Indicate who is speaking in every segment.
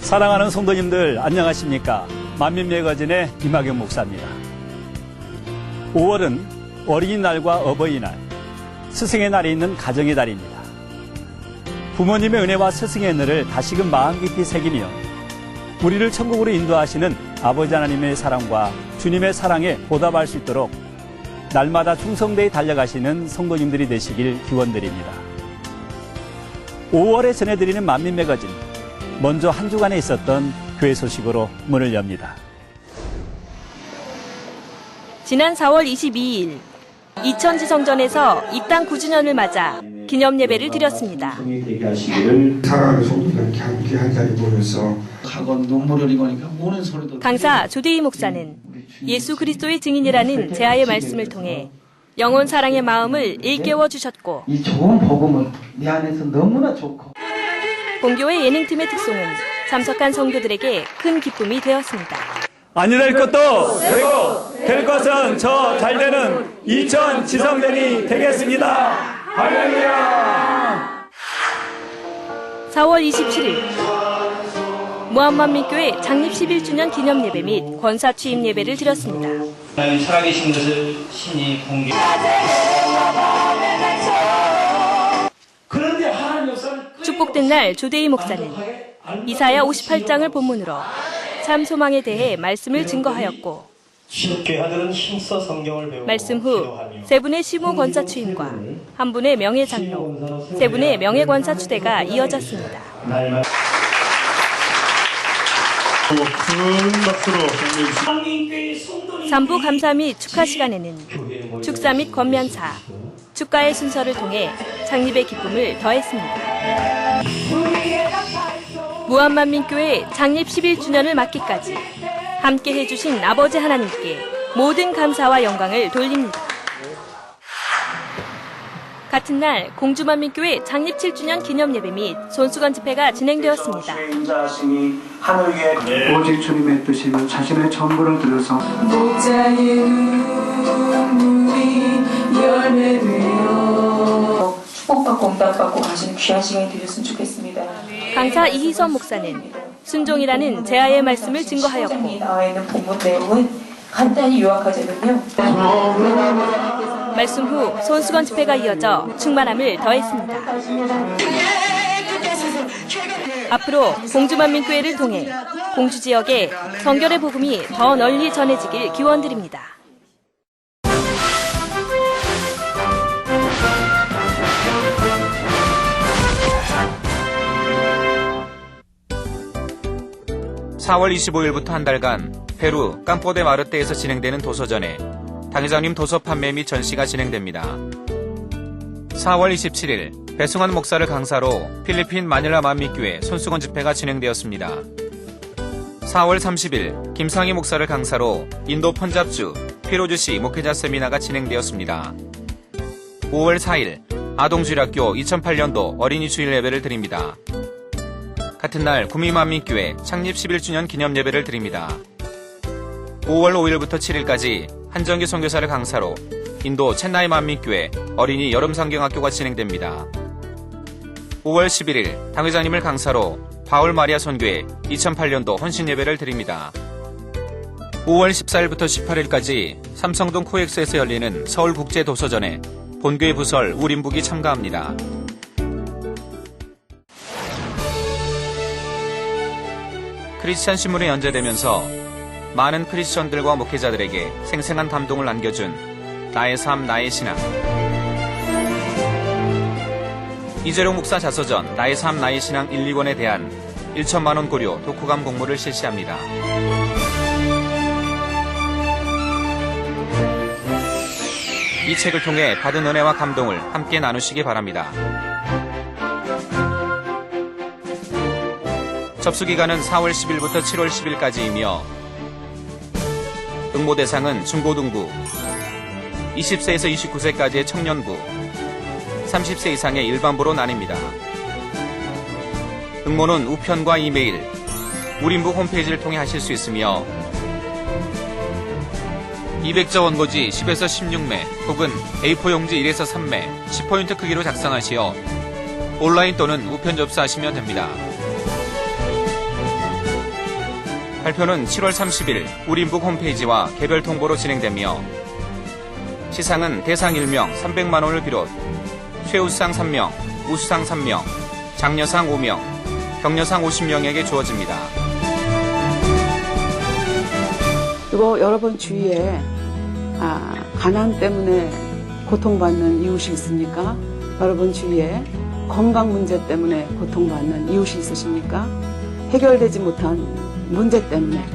Speaker 1: 사랑하는 성도님들 안녕하십니까? 만민매거진의 임학영 목사입니다. 5월은 어린이날과 어버이날, 스승의 날이 있는 가정의 달입니다. 부모님의 은혜와 스승의 은혜를 다시금 마음 깊이 새기며 우리를 천국으로 인도하시는 아버지 하나님의 사랑과 주님의 사랑에 보답할 수 있도록 날마다 충성되이 달려가시는 성도님들이 되시길 기원드립니다. 5월에 전해드리는 만민매거진, 먼저 한 주간에 있었던 교회 소식으로 문을 엽니다.
Speaker 2: 지난 4월 22일 이천지성전에서 입당 9주년을 맞아 기념예배를 드렸습니다.
Speaker 3: 사랑하는 성도들과 함께 한 자리 모여서
Speaker 4: 눈물을 흘리니까 우는 소리도
Speaker 2: 강사 조대희 목사는 예수 그리스도의 증인이라는 제아의 말씀을 통해 영혼 사랑의 마음을 일깨워 주셨고,
Speaker 4: 이 좋은 복음을 내 안에서 너무나 좋고
Speaker 2: 본교회 예능팀의 특송은 참석한 성도들에게 큰 기쁨이 되었습니다.
Speaker 1: 아니 될 것도 되고 될 것은 저 잘되는 이천지성전이 되겠습니다. 할렐루야.
Speaker 2: 4월 27일 무한만민교회 장립 11주년 기념예배 및 권사 취임 예배를 드렸습니다.
Speaker 5: 하나님 살아계신 것을 신이 공개.
Speaker 4: 그런데 하나님 역사는
Speaker 2: 축복된 날 조대희 목사는 이사야 58장을 본문으로 참 소망에 대해 말씀을 증거하였고,
Speaker 5: 교회들은 힘써 성경을 배우고
Speaker 2: 말씀 후 세 분의 시무 권사 취임과 한 분의 명예 장로, 세 분의 명예 권사 추대가 이어졌습니다.
Speaker 5: 날마다
Speaker 6: 큰 박수로 격려해 주십시오.
Speaker 2: 3부 감사 및 축하 시간에는 축사 및 권면사, 축가의 순서를 통해 창립의 기쁨을 더했습니다. 무한만민교회 장립 11주년을 맞기까지 함께 해주신 아버지 하나님께 모든 감사와 영광을 돌립니다. 같은 날 공주만민교회 장립 7주년 기념예배 및 손수건 집회가 진행되었습니다.
Speaker 7: 인자하시니 하늘 위에
Speaker 8: 오직 주님의 뜻이면 자신의 전부를 들여서
Speaker 9: 목자의 눈물이 열매되어 축복받고 응답받고 가시는 귀한 시간이 되셨으면 좋겠습니다.
Speaker 2: 강사 이희선 목사는 순종이라는 제아의 말씀을 증거하였고,
Speaker 9: 나와 있는 본문 내용은 간단히 요약하자면요.
Speaker 2: 말씀 후 손수건 집회가 이어져 충만함을 더했습니다. 앞으로 공주만민교회를 통해 공주 지역에 성결의 복음이 더 널리 전해지길 기원드립니다.
Speaker 10: (4월 25일부터) 한 달간 페루 캄포데 마르테에서 진행되는 도서전에 당회장님 도서 판매 및 전시가 진행됩니다. 4월 27일 배승환 목사를 강사로 필리핀 마닐라 만민교회 손수건 집회가 진행되었습니다. 4월 30일 김상희 목사를 강사로 인도 펀잡주 피로즈시 목회자 세미나가 진행되었습니다. 5월 4일 아동주일학교 2008년도 어린이 주일 예배를 드립니다. 같은 날 구미만민교회 창립 11주년 기념예배를 드립니다. 5월 5일부터 7일까지 한정기 선교사를 강사로 인도 첸나이 만민교회 어린이 여름상경학교가 진행됩니다. 5월 11일 당회장님을 강사로 바울 마리아 선교회 2008년도 헌신예배를 드립니다. 5월 14일부터 18일까지 삼성동 코엑스에서 열리는 서울국제도서전에 본교회 부설 우림북이 참가합니다. 크리스찬 신문에 연재되면서 많은 크리스천들과 목회자들에게 생생한 감동을 남겨준 나의 삶 나의 신앙. 이재룡 목사 자서전 나의 삶 나의 신앙 1, 2권에 대한 1천만 원 고려 독후감 공모를 실시합니다. 이 책을 통해 받은 은혜와 감동을 함께 나누시기 바랍니다. 접수기간은 4월 10일부터 7월 10일까지이며 응모 대상은 중고등부, 20세에서 29세까지의 청년부, 30세 이상의 일반부로 나뉩니다. 응모는 우편과 이메일, 우림북 홈페이지를 통해 하실 수 있으며 200자 원고지 10에서 16매 혹은 A4 용지 1에서 3매 10포인트 크기로 작성하시어 온라인 또는 우편 접수하시면 됩니다. 발표는 7월 30일 우림북 홈페이지와 개별 통보로 진행되며 시상은 대상 1명 300만 원을 비롯 최우수상 3명, 우수상 3명, 장려상 5명, 격려상 50명에게 주어집니다.
Speaker 11: 그리고 여러분 주위에 가난 때문에 고통받는 이웃이 있습니까? 여러분 주위에 건강 문제 때문에 고통받는 이웃이 있으십니까? 해결되지 못한 문제 때문에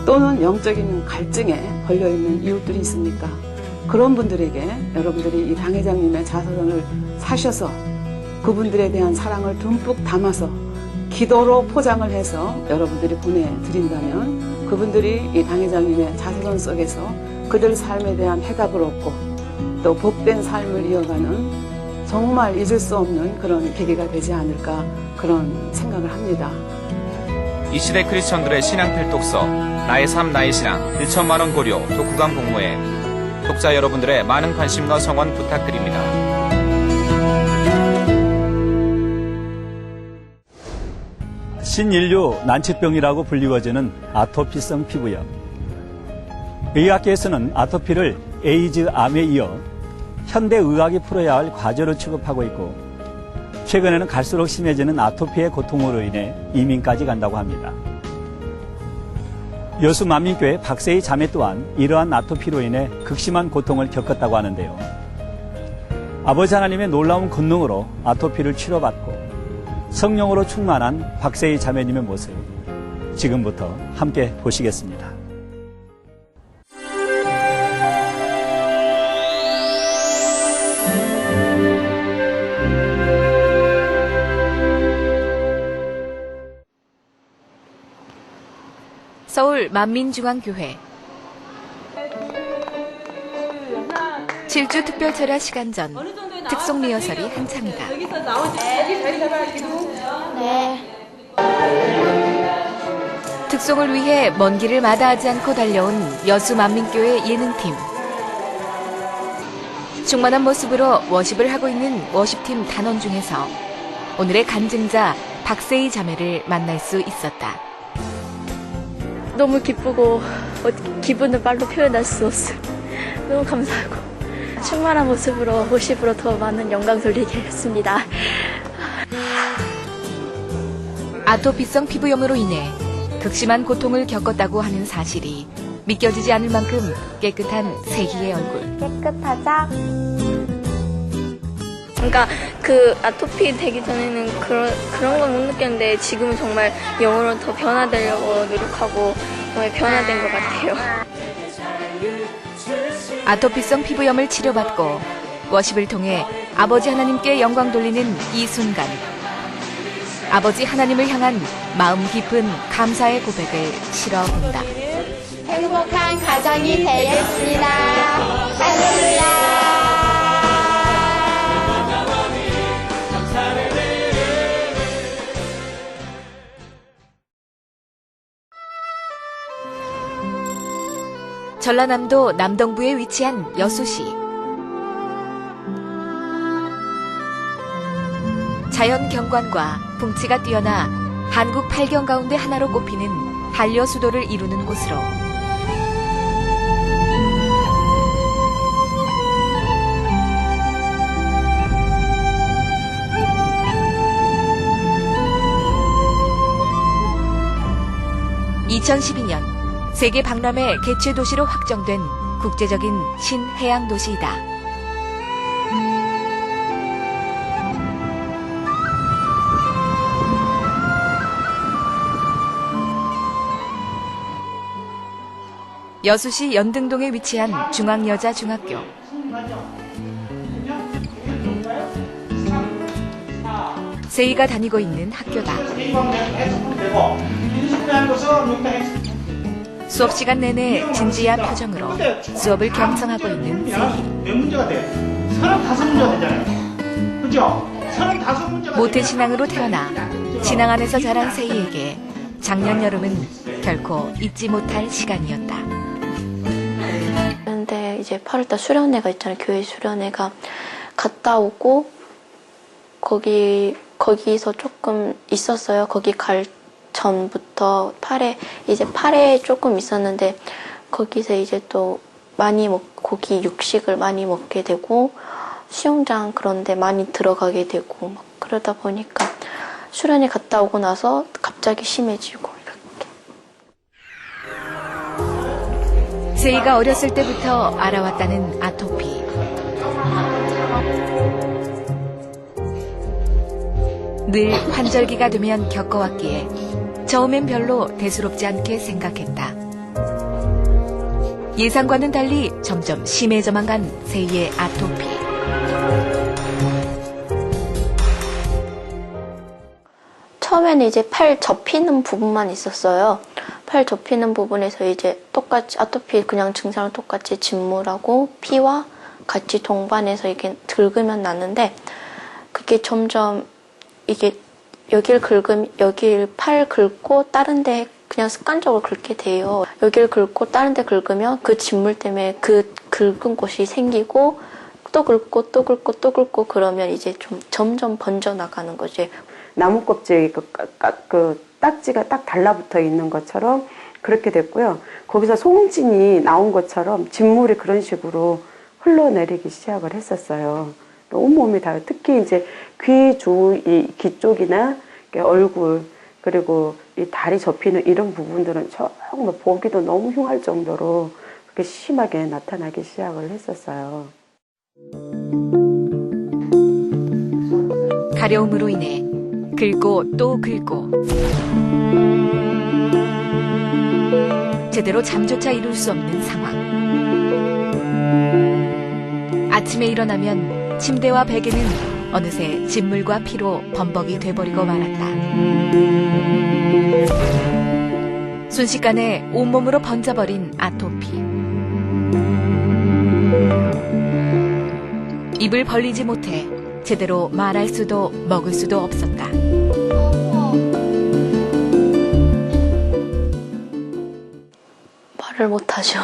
Speaker 11: 또는 영적인 갈증에 걸려있는 이웃들이 있습니까? 그런 분들에게 여러분들이 이 당회장님의 자서전을 사셔서 그분들에 대한 사랑을 듬뿍 담아서 기도로 포장을 해서 여러분들이 보내드린다면 그분들이 이 당회장님의 자서전 속에서 그들 삶에 대한 해답을 얻고 또 복된 삶을 이어가는 정말 잊을 수 없는 그런 계기가 되지 않을까 그런 생각을 합니다.
Speaker 10: 이 시대 크리스천들의 신앙 필독서 나의 삶 나의 신앙 1천만 원 고려 독후감 공모에 독자 여러분들의 많은 관심과 성원 부탁드립니다.
Speaker 1: 신인류 난치병이라고 불리워지는 아토피성 피부염. 의학계에서는 아토피를 에이즈, 암에 이어 현대의학이 풀어야 할 과제로 취급하고 있고 최근에는 갈수록 심해지는 아토피의 고통으로 인해 이민까지 간다고 합니다. 여수 만민교회 박세희 자매 또한 이러한 아토피로 인해 극심한 고통을 겪었다고 하는데요. 아버지 하나님의 놀라운 권능으로 아토피를 치료받고 성령으로 충만한 박세희 자매님의 모습 지금부터 함께 보시겠습니다.
Speaker 2: 서울 만민중앙교회 7주 특별철야 시간 전 특송 리허설이 한창이다. 특송을 위해 먼 길을 마다하지 않고 달려온 여수 만민교회 예능팀. 충만한 모습으로 워십을 하고 있는 워십팀 단원 중에서 오늘의 간증자 박세희 자매를 만날 수 있었다.
Speaker 12: 너무 기쁘고 기분을 말로 표현할 수 없어요. 너무 감사하고 충만한 모습으로 워십으로 더 많은 영광 돌리게 했습니다.
Speaker 2: 아토피성 피부염으로 인해 극심한 고통을 겪었다고 하는 사실이 믿겨지지 않을 만큼 깨끗한 세희의 얼굴.
Speaker 12: 깨끗하자. 그러니까 그 아토피 되기 전에는 그런 건 못 느꼈는데 지금은 정말 영어로 더 변화되려고 노력하고 정말 변화된 것 같아요.
Speaker 2: 아토피성 피부염을 치료받고 워십을 통해 아버지 하나님께 영광 돌리는 이 순간. 아버지 하나님을 향한 마음 깊은 감사의 고백을 실어본다.
Speaker 13: 행복한 가정이 되겠습니다. 할렐루야.
Speaker 2: 전라남도 남동부에 위치한 여수시. 자연 경관과 풍치가 뛰어나 한국 8경 가운데 하나로 꼽히는 한려수도를 이루는 곳으로 (2012년) 세계 박람회 개최 도시로 확정된 국제적인 신해양 도시이다. 여수시 연등동에 위치한 중앙여자중학교. 세희가 다니고 있는 학교다. 수업 시간 내내 진지한 표정으로 수업을 경청하고 있는 세희.
Speaker 14: 몇 문제가 돼? 35문제가 되잖아요. 그죠? 35문제가
Speaker 2: 모태신앙으로 태어나 신앙 안에서 자란 세희에게 작년 여름은 결코 잊지 못할 시간이었다.
Speaker 12: 그런데 이제 8월달 수련회가 있잖아요. 교회 수련회가 갔다 오고 거기서 조금 있었어요. 거기 갈 전부터 팔에 조금 있었는데 거기서 이제 또 고기 육식을 많이 먹게 되고 수영장 그런 데 많이 들어가게 되고 막 그러다 보니까 수련회 갔다 오고 나서 갑자기 심해지고 이렇게.
Speaker 2: 세이가 어렸을 때부터 알아왔다는 아토피. 늘 환절기가 되면 겪어왔기에 처음엔 별로 대수롭지 않게 생각했다. 예상과는 달리 점점 심해져만 간 세이의 아토피.
Speaker 12: 처음에는 이제 팔 접히는 부분만 있었어요. 팔 접히는 부분에서 이제 똑같이 아토피 그냥 증상을 똑같이 진물하고 피와 같이 동반해서 이게 긁으면 나는데 그게 점점 이게 여길 팔 긁고 다른 데 그냥 습관적으로 긁게 돼요. 여길 긁고 다른 데 긁으면 그 진물 때문에 그 긁은 곳이 생기고 또 긁고 또 긁고 또 긁고 그러면 이제 좀 점점 번져 나가는 거지.
Speaker 11: 나무 껍질 그 딱지가 딱 달라붙어 있는 것처럼 그렇게 됐고요. 거기서 송진이 나온 것처럼 진물이 그런 식으로 흘러내리기 시작을 했었어요. 온몸이 다 특히 이제 귀 쪽이나 얼굴 그리고 이 다리 접히는 이런 부분들은 정말 보기도 너무 흉할 정도로 그렇게 심하게 나타나기 시작을 했었어요.
Speaker 2: 가려움으로 인해 긁고 또 긁고 제대로 잠조차 이룰 수 없는 상황. 아침에 일어나면 침대와 베개는 어느새 진물과 피로 범벅이 돼버리고 말았다. 순식간에 온몸으로 번져버린 아토피. 입을 벌리지 못해 제대로 말할 수도 먹을 수도 없었다.
Speaker 12: 말을 못하죠.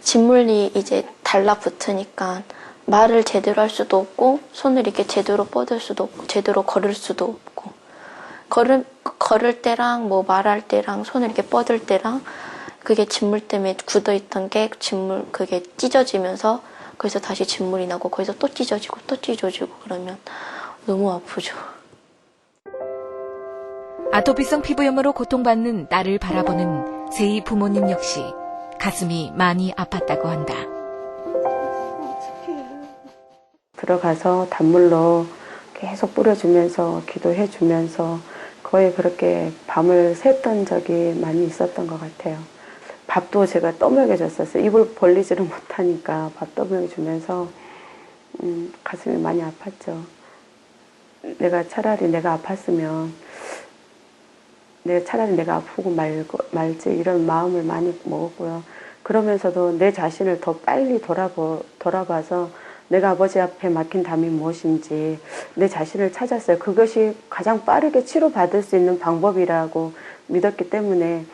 Speaker 12: 진물이 이제 달라붙으니까 말을 제대로 할 수도 없고 손을 이렇게 제대로 뻗을 수도 없고 제대로 걸을 수도 없고 걸을 때랑 뭐 말할 때랑 손을 이렇게 뻗을 때랑 그게 진물 때문에 굳어있던 게 진물 그게 찢어지면서 거기서 다시 진물이 나고 거기서 또 찢어지고 또 찢어지고 그러면 너무 아프죠.
Speaker 2: 아토피성 피부염으로 고통받는 딸을 바라보는 세이 부모님 역시 가슴이 많이 아팠다고 한다.
Speaker 11: 들어가서 단물로 계속 뿌려주면서 기도해주면서 거의 그렇게 밤을 샜던 적이 많이 있었던 것 같아요. 밥도 제가 떠먹여줬었어요. 입을 벌리지를 못하니까 밥 떠먹여주면서 가슴이 많이 아팠죠. 차라리 내가 아팠으면 차라리 내가 아프고 말지 이런 마음을 많이 먹었고요. 그러면서도 내 자신을 더 빨리 돌아봐서 내가 아버지 앞에 막힌 담이 무엇인지 내 자신을 찾았어요. 그것이 가장 빠르게 치료받을 수 있는 방법이라고 믿었기 때문에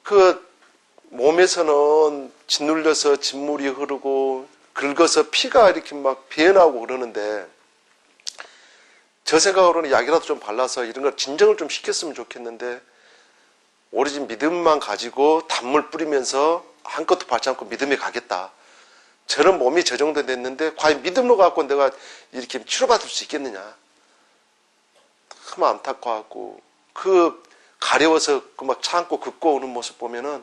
Speaker 15: 그 몸에서는 짓눌려서 진물이 흐르고 긁어서 피가 이렇게 막 배어나오고 그러는데 저 생각으로는 약이라도 좀 발라서 이런 걸 진정을 좀 시켰으면 좋겠는데 오로지 믿음만 가지고 단물 뿌리면서 한껏도 밟지 않고 믿음에 가겠다. 저런 몸이 저 정도 됐는데 과연 믿음으로 갖고 내가 이렇게 치료받을 수 있겠느냐. 참 안타까웠고 그 가려워서 그 막 참고 긋고 오는 모습 보면은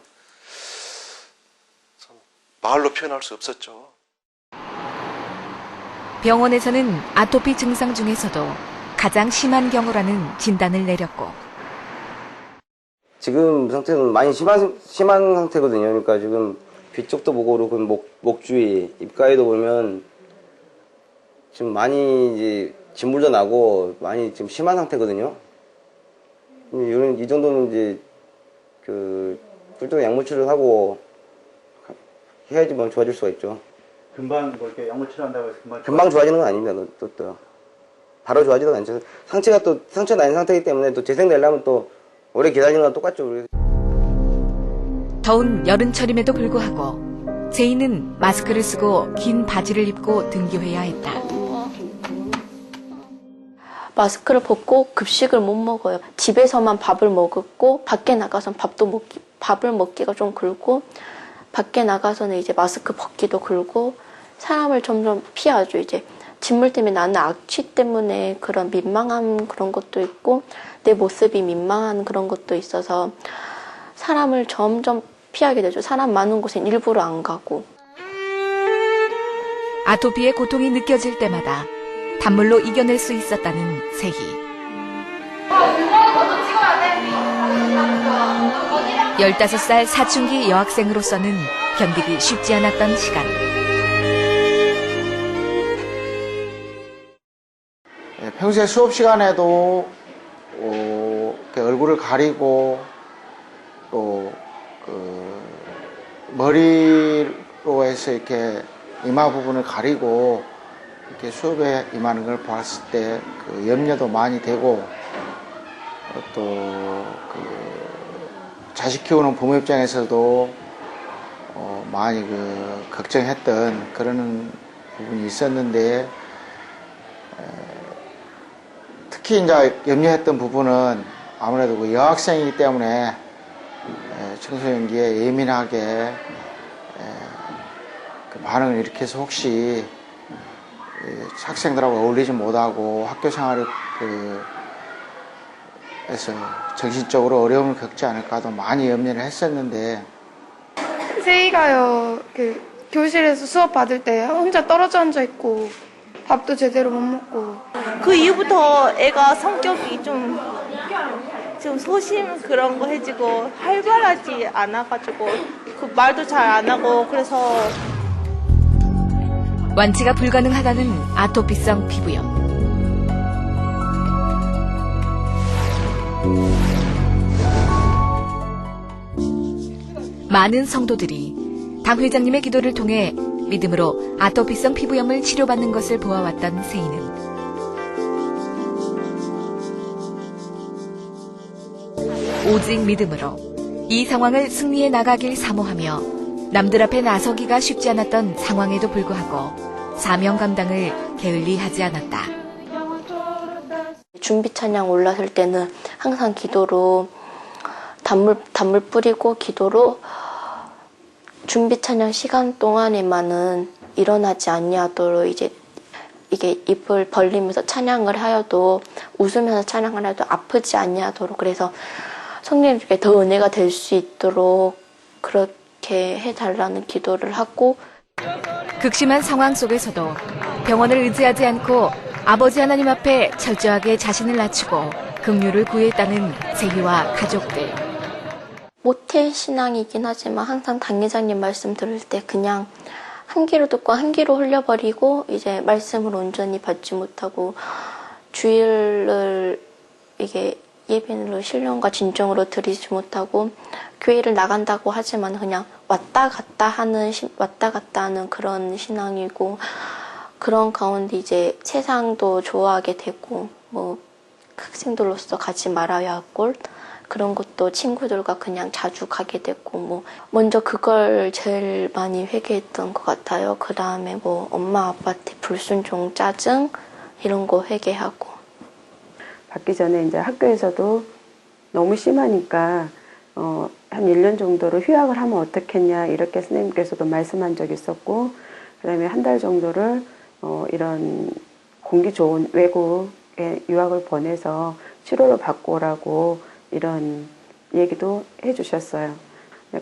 Speaker 15: 참 말로 표현할 수 없었죠.
Speaker 2: 병원에서는 아토피 증상 중에서도 가장 심한 경우라는 진단을 내렸고
Speaker 16: 지금 상태는 많이 심한 상태거든요. 그러니까 지금 귀 쪽도 보고 그리고 목 주위, 입가에도 보면 지금 많이 이제 진물도 나고 많이 지금 심한 상태거든요. 이 정도는 이제 그 꿀떡 약물 치료하고 해야지만 좋아질 수가 있죠.
Speaker 14: 금방 뭐 이렇게 약물 치료한다고 해서
Speaker 16: 금방 좋아지는 건 아닙니다. 또 바로 좋아지는 않죠. 상처 난 상태이기 때문에 또 재생되려면 또 오래 기다리는 건 똑같죠.
Speaker 2: 더운 여름철임에도 불구하고 세이는 마스크를 쓰고 긴 바지를 입고 등교해야 했다.
Speaker 12: 마스크를 벗고 급식을 못 먹어요. 집에서만 밥을 먹었고 밖에 나가서는 밥을 먹기가 좀 그렇고 밖에 나가서는 이제 마스크 벗기도 그렇고 사람을 점점 피하죠. 이제 진물 때문에 나는 악취 때문에 그런 민망한 그런 것도 있고 내 모습이 민망한 그런 것도 있어서 사람을 점점 피하게 되죠. 사람 많은 곳엔 일부러 안 가고.
Speaker 2: 아토피의 고통이 느껴질 때마다 단물로 이겨낼 수 있었다는 세희. 15살 사춘기 여학생으로서는 견디기 쉽지 않았던 시간.
Speaker 17: 평소에 수업 시간에도 얼굴을 가리고 또 머리로 해서 이렇게 이마 부분을 가리고 이렇게 수업에 임하는 걸 봤을 때 그 염려도 많이 되고 또 자식 키우는 부모 입장에서도 많이 걱정했던 그런 부분이 있었는데 특히 이제 염려했던 부분은 아무래도 그 여학생이기 때문에 청소년기에 예민하게 그 반응을 일으켜서 혹시 학생들하고 어울리지 못하고 학교 생활을 에서 정신적으로 어려움을 겪지 않을까도 많이 염려를 했었는데
Speaker 18: 세희가요 교실에서 수업 받을 때 혼자 떨어져 앉아 있고 밥도 제대로 못 먹고
Speaker 19: 그 이후부터 애가 성격이 좀 소심 그런 거 해지고 활발하지 않아가지고 그 말도 잘 안 하고 그래서
Speaker 2: 완치가 불가능하다는 아토피성 피부염. 많은 성도들이 당 회장님의 기도를 통해 믿음으로 아토피성 피부염을 치료받는 것을 보아왔던 세희는 오직 믿음으로 이 상황을 승리해 나가길 사모하며 남들 앞에 나서기가 쉽지 않았던 상황에도 불구하고 사명 감당을 게을리하지 않았다.
Speaker 12: 준비 찬양 올랐을 때는 항상 기도로 단물 뿌리고 기도로 준비 찬양 시간 동안에만은 일어나지 아니하도록 이제 이게 입을 벌리면서 찬양을 하여도 웃으면서 찬양을 해도 아프지 아니하도록 그래서 성령님께 더 은혜가 될 수 있도록 그렇게 해달라는 기도를 하고
Speaker 2: 극심한 상황 속에서도 병원을 의지하지 않고 아버지 하나님 앞에 철저하게 자신을 낮추고 긍휼을 구했다는 세희와 가족들.
Speaker 12: 모태 신앙이긴 하지만 항상 당회장님 말씀 들을 때 그냥 한 귀로 듣고 한 귀로 흘려버리고 이제 말씀을 온전히 받지 못하고 주일을 이게 예배를 신령과 진정으로 드리지 못하고 교회를 나간다고 하지만 그냥 왔다 갔다 하는 그런 신앙이고 그런 가운데 이제 세상도 좋아하게 되고 뭐 학생들로서 가지 말아야 할 곳 그런 것도 친구들과 그냥 자주 가게 됐고 뭐 먼저 그걸 제일 많이 회개했던 것 같아요. 그 다음에 뭐 엄마 아빠한테 불순종, 짜증 이런 거 회개하고
Speaker 11: 받기 전에 이제 학교에서도 너무 심하니까 한 1년 정도로 휴학을 하면 어떻겠냐 이렇게 선생님께서도 말씀한 적이 있었고 그 다음에 한 달 정도를 이런 공기 좋은 외국에 유학을 보내서 치료를 받고 오라고 이런 얘기도 해주셨어요.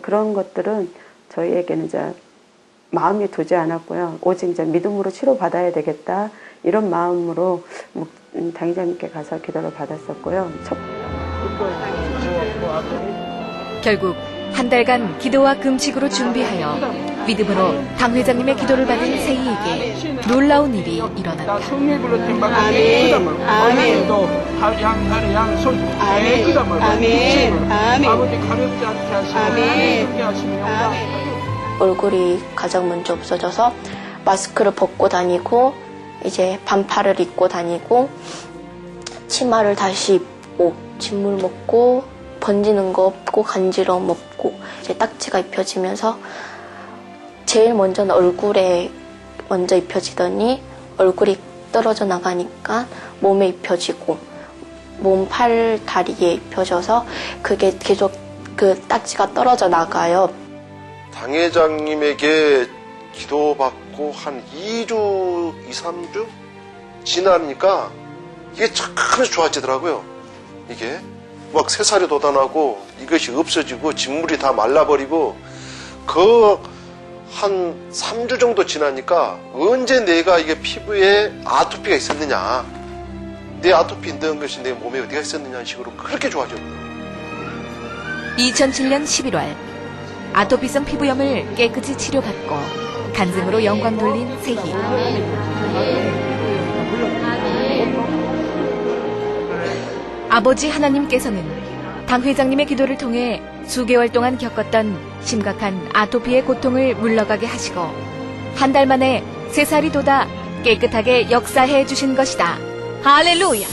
Speaker 11: 그런 것들은 저희에게는 이제 마음이 두지 않았고요. 오직 이제 믿음으로 치료받아야 되겠다 이런 마음으로 당회장님께 가서 기도를 받았었고요.
Speaker 2: 결국 한 달간 기도와 금식으로 준비하여 믿음으로 당 회장님의 기도를 받은 세희에게 놀라운 일이 일어났다.
Speaker 12: 얼굴이 가장 먼저 없어져서 마스크를 벗고 다니고 이제 반팔을 입고 다니고 치마를 다시 입고 진물 먹고 번지는 거 없고 간지러움 없고 이제 딱지가 입혀지면서 제일 먼저는 얼굴에 먼저 입혀지더니 얼굴이 떨어져 나가니까 몸에 입혀지고 몸, 팔, 다리에 입혀져서 그게 계속 그 딱지가 떨어져 나가요.
Speaker 15: 당회장님에게 기도받고 한 2주, 2, 3주 지나니까 이게 착하게 좋아지더라고요. 이게 막 새살이 돋아나고 이것이 없어지고 진물이 다 말라버리고 그 한 3주 정도 지나니까 언제 내가 이게 피부에 아토피가 있었느냐, 내 아토피 있는 것이 내 몸에 어디가 있었느냐 식으로 그렇게 좋아졌어요.
Speaker 2: 2007년 11월 아토피성 피부염을 깨끗이 치료받고 간증으로 영광 돌린 세희. 아버지 하나님께서는 당 회장님의 기도를 통해 수개월 동안 겪었던 심각한 아토피의 고통을 물러가게 하시고 한 달 만에 새살이 돋아 깨끗하게 역사해 주신 것이다. 할렐루야!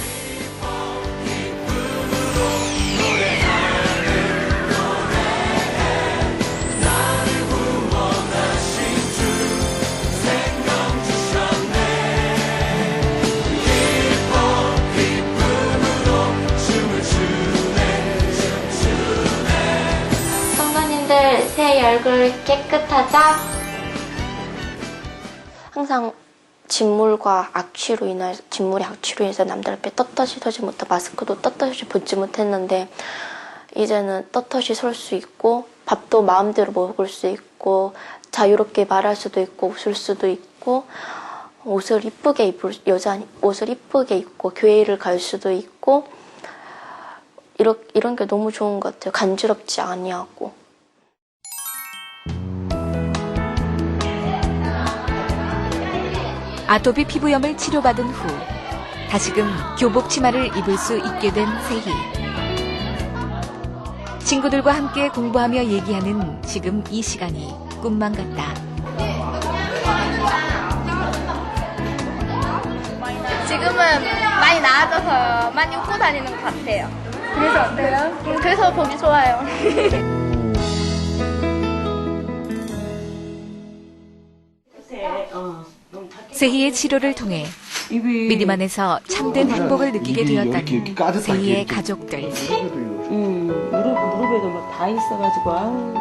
Speaker 12: 새 얼굴 깨끗하자. 항상 진물의 악취로 인해서 남들 앞에 떳떳이 서지 못하고 마스크도 떳떳이 벗지 못했는데 이제는 떳떳이 설 수 있고 밥도 마음대로 먹을 수 있고 자유롭게 말할 수도 있고 웃을 수도 있고 옷을 이쁘게 입고 교회를 갈 수도 있고 이런 게 너무 좋은 것 같아요. 간지럽지 아니하고.
Speaker 2: 아토피 피부염을 치료받은 후 다시금 교복 치마를 입을 수 있게 된 세희. 친구들과 함께 공부하며 얘기하는 지금 이 시간이 꿈만 같다.
Speaker 13: 지금은 많이 나아져서 많이 웃고 다니는 것 같아요. 그래서 어때요? 그래서 보기 좋아요.
Speaker 2: 세희의 치료를 통해 믿음 안에서 참된 행복을 느끼게 되었다는 세희의 가족들.
Speaker 11: 무릎에도 막 다 있어가지고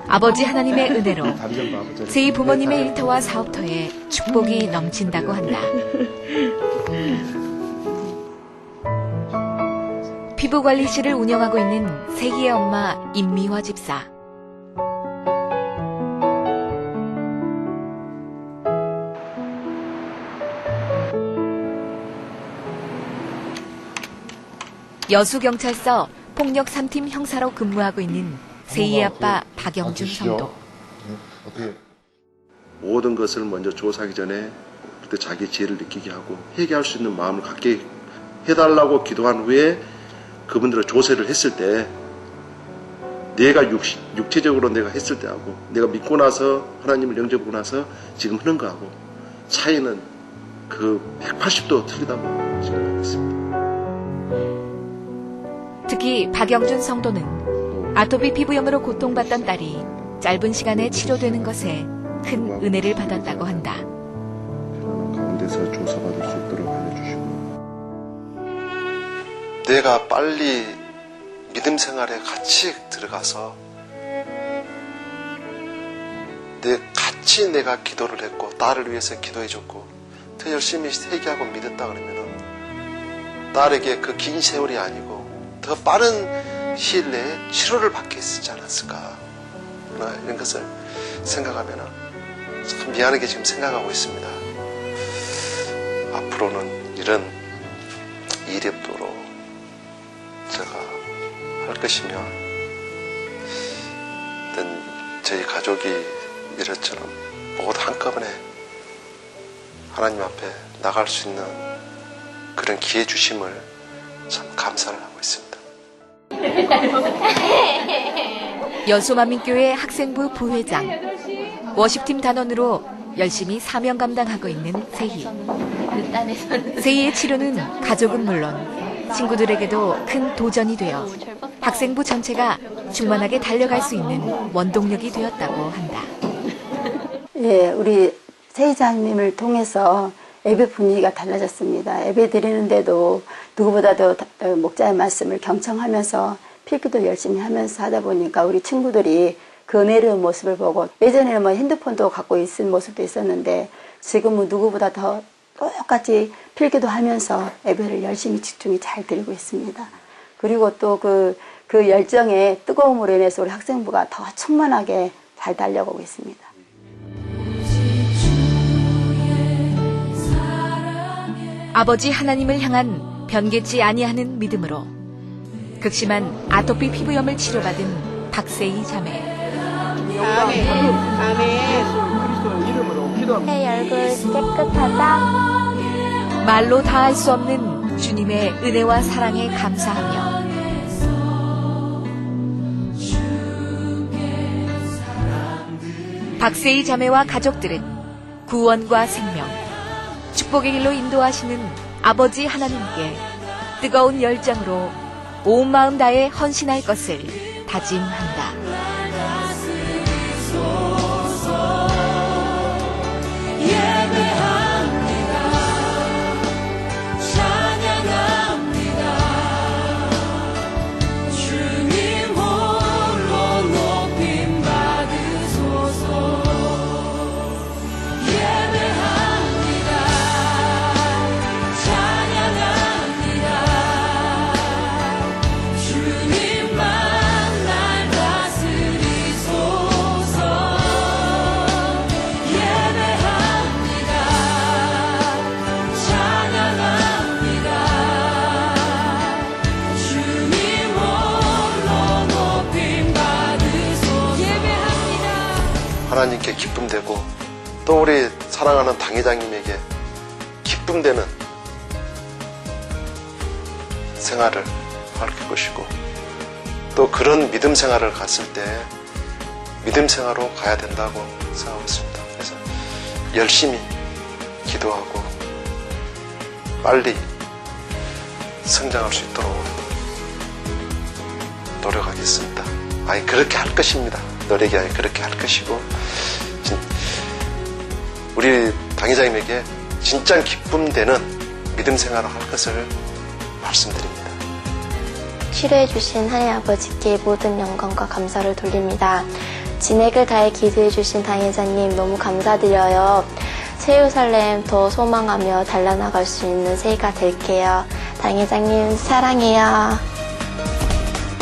Speaker 2: 아버지 하나님의 은혜로 세희 부모님의 일터와 사업터에 축복이 넘친다고 한다. 피부관리실을 운영하고 있는 세희의 엄마 임미화 집사. 여수경찰서 폭력 3팀 형사로 근무하고 있는 세희의 아빠 박영준 성도.
Speaker 15: 모든 것을 먼저 조사하기 전에 그때 자기 지혜를 느끼게 하고 회개할 수 있는 마음을 갖게 해달라고 기도한 후에 그분들을 조사를 했을 때 내가 육체적으로 내가 했을 때하고 내가 믿고 나서 하나님을 영접하고 나서 지금 하는 거하고 차이는 그 180도 틀리다고 지금 알고 있습니다.
Speaker 2: 특히 박영준 성도는 아토피 피부염으로 고통받던 딸이 짧은 시간에 치료되는 것에 큰 은혜를 받았다고 한다.
Speaker 15: 가운데서 조사받을 수 있도록 알려주시고 내가 빨리 믿음 생활에 같이 들어가서 같이 내가 기도를 했고 딸을 위해서 기도해줬고 더 열심히 회개하고 믿었다 그러면은 딸에게 그 긴 세월이 아니고 더 빠른 시일 내에 치료를 받게 했지 않았을까 이런 것을 생각하면 참 미안하게 지금 생각하고 있습니다. 앞으로는 이런 일이 없도록 제가 할 것이며 저희 가족이 이렇처럼 모두 한꺼번에 하나님 앞에 나갈 수 있는 그런 기회 주심을 참 감사를 하고 있습니다.
Speaker 2: 여수만민교회 학생부 부회장, 워십팀 단원으로 열심히 사명 감당하고 있는 세희. 세희의 치료는 가족은 물론 친구들에게도 큰 도전이 되어 학생부 전체가 충만하게 달려갈 수 있는 원동력이 되었다고 한다.
Speaker 20: 예, 우리 세희자님을 통해서 예배 분위기가 달라졌습니다. 예배 드리는데도 누구보다도 목자의 말씀을 경청하면서 필기도 열심히 하면서 하다 보니까 우리 친구들이 그 은혜로운 모습을 보고, 예전에는 뭐 핸드폰도 갖고 있은 모습도 있었는데 지금은 누구보다 더 똑같이 필기도 하면서 예배를 열심히 집중히 잘 드리고 있습니다. 그리고 또 그 열정의 뜨거움으로 인해서 우리 학생부가 더 충만하게 잘 달려가고 있습니다.
Speaker 2: 아버지 하나님을 향한 변개치 아니하는 믿음으로 극심한 아토피 피부염을 치료받은 박세희 자매.
Speaker 19: 아멘.
Speaker 12: 내 얼굴 깨끗하다.
Speaker 2: 말로 다할 수 없는 주님의 은혜와 사랑에 감사하며 박세희 자매와 가족들은 구원과 생명, 축복의 길로 인도하시는 아버지 하나님께 뜨거운 열정으로 온 마음 다해 헌신할 것을 다짐한다.
Speaker 15: 하나님께 기쁨되고 또 우리 사랑하는 당회장님에게 기쁨되는 생활을 할 것이고, 또 그런 믿음 생활을 갔을 때 믿음 생활로 가야 된다고 생각하고 있습니다. 그래서 열심히 기도하고 빨리 성장할 수 있도록 노력하겠습니다. 아니, 그렇게 할 것입니다. 노력이 아니라 그렇게 할 것이고, 우리 당회장님에게 진짜 기쁨되는 믿음 생활을 할 것을 말씀드립니다.
Speaker 12: 치료해주신 하나님 아버지께 모든 영광과 감사를 돌립니다. 진액을 다해 기도해주신 당회장님 너무 감사드려요. 새 예루살렘 더 소망하며 달려나갈 수 있는 새해가 될게요. 당회장님 사랑해요.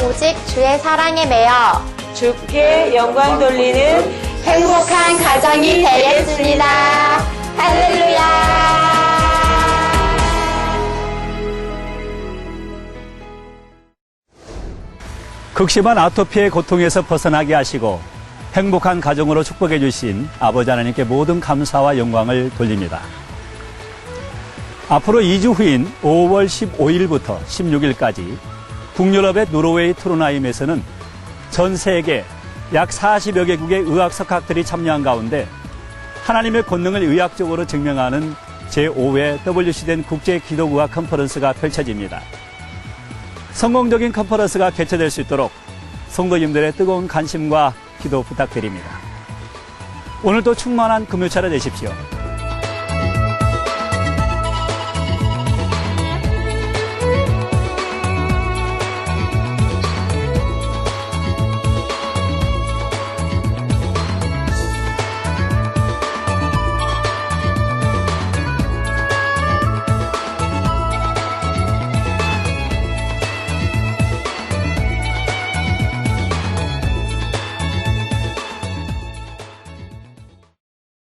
Speaker 12: 오직 주의 사랑에 매여
Speaker 19: 주께 영광 돌리는
Speaker 12: 행복한 가정이 되겠습니다. 할렐루야.
Speaker 1: 극심한 아토피의 고통에서 벗어나게 하시고 행복한 가정으로 축복해 주신 아버지 하나님께 모든 감사와 영광을 돌립니다. 앞으로 2주 후인 5월 15일부터 16일까지 북유럽의 노르웨이 트론하임에서는 전 세계 약 40여 개국의 의학 석학들이 참여한 가운데 하나님의 권능을 의학적으로 증명하는 제5회 WC된 국제기독의학 컨퍼런스가 펼쳐집니다. 성공적인 컨퍼런스가 개최될 수 있도록 성도님들의 뜨거운 관심과 기도 부탁드립니다. 오늘도 충만한 금요철이 되십시오.